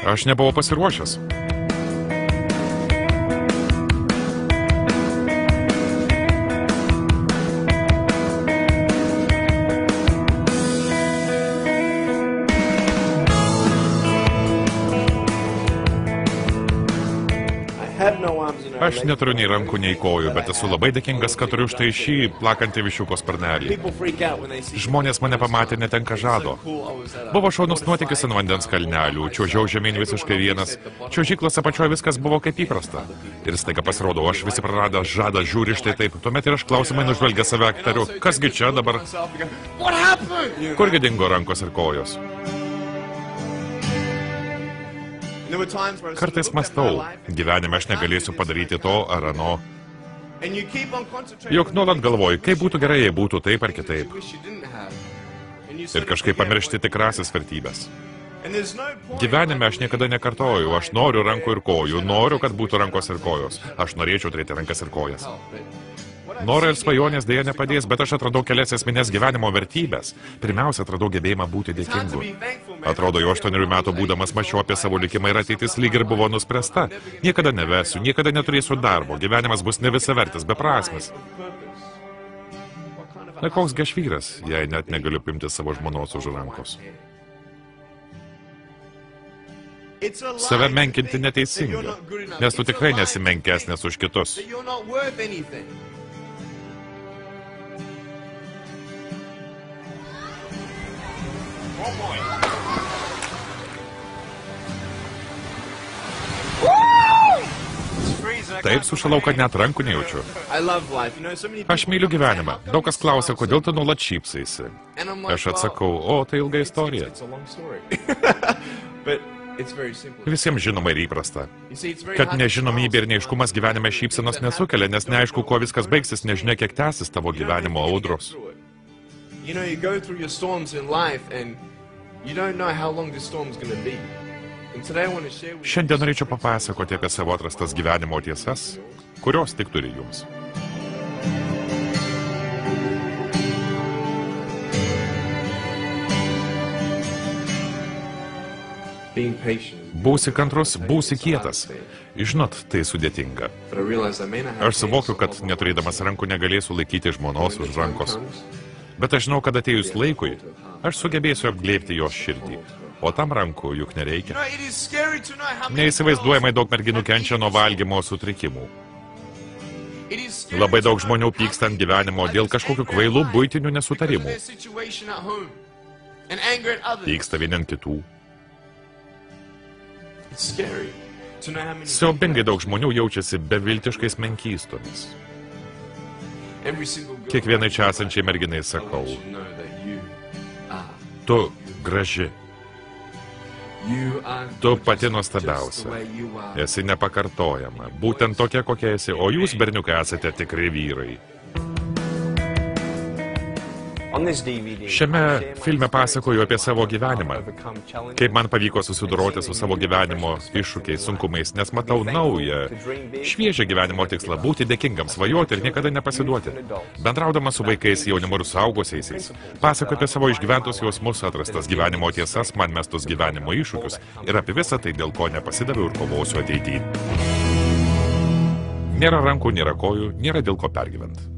Aš nebuvau pasiruošęs. Aš neturiu nei rankų, nei kojų, bet esu labai dėkingas, kad turiu štai šį plakantį viščiuko sparnelį. Žmonės mane pamatė netenka žado. Buvo šaunus nuotykis ant vandens kalnelių, čiuožiau žemyn visiškai vienas, čiuožyklos apačioje viskas buvo kaip įprasta. Ir staiga pasirodo, aš visi praradęs žadą žiūri štai taip, tuomet ir aš klausimai nužvelgę save tariu, kasgi čia dabar? Kurgi dingo rankos ir kojos? Kartais mąstau, gyvenime aš negalėsiu padaryti to ar ano. Juk nuolat galvoju, kaip būtų gerai, jei būtų taip ar kitaip. Ir kažkaip pamiršti tikrasis vertybės. Gyvenime aš niekada nekartoju, aš noriu rankų ir kojų, noriu, kad būtų rankos ir kojos. Aš norėčiau turėti rankas ir kojas. Norai ir svajonės dėja nepadės, bet aš atradau kelias esminės gyvenimo vertybės. Pirmiausia, atradau gebėjimą būti dėkingu. Atrodo, jau 8 metų būdamas mačiau apie savo likimą ir ateitis lyg ir buvo nuspręsta. Niekada nevesiu, niekada neturėsiu darbo, gyvenimas bus nevisavertis, beprasmis. Na koks gi aš vyras, jei net negaliu pimti savo žmonos už rankos. Save menkinti neteisinga, nes tu tikrai nesi menkesnės už kitus. Taip sušalau, kad net rankų nejaučiu. Aš myliu gyvenimą. Daug kas klausia, kodėl tu nuolat šypsaisi. Aš atsakau, o, tai ilga istorija. Visiems žinoma ir įprasta, kad nežinomybė ir neaiškumas gyvenime šypsenos nesukelia, nes neaišku, kuo viskas baigsis, nežinia, kiek tęsis tavo gyvenimo audros. Šiandien norėčiau papasakoti apie savo atrastas gyvenimo tiesas, kurios tik turi jums. Būsi kantrus, būsi kietas. Žinot, tai sudėtinga. Aš suvokiu, kad neturėdamas rankų negalėsiu laikyti žmonos už rankos. Bet aš žinau, kad atėjus laikui, aš sugebėsiu apglėbti jos širdį. O tam rankų juk nereikia. Neįsivaizduojamai daug merginų kenčia nuo valgymo sutrikimų. Labai daug žmonių pyksta ant gyvenimo dėl kažkokių kvailų buitinių nesutarimų. Pyksta vieni ant kitų. Siaubingai daug žmonių jaučiasi beviltiškais menkystomis. Kiekvienai čia esančiai merginai sakau, tu graži. Tu pati nuostabiausia, esi nepakartojama, būtent tokia, kokia esi, o jūs, berniukai, esate tikri vyrai. Šiame filme pasakoju apie savo gyvenimą, kaip man pavyko susidoroti su savo gyvenimo iššūkiais, sunkumais, nes matau naują, šviežią gyvenimo tikslą, būti dėkingam, svajoti ir niekada nepasiduoti. Bendraudamas su vaikais, jaunimu ir suaugusiaisiais, pasakoju apie savo išgyventus jausmus, atrastas gyvenimo tiesas, man mestus gyvenimo iššūkius ir apie visą tai, dėl ko nepasidaviau ir kovosiu ateityje. Nėra rankų, nėra kojų, nėra dėl ko pergyventi.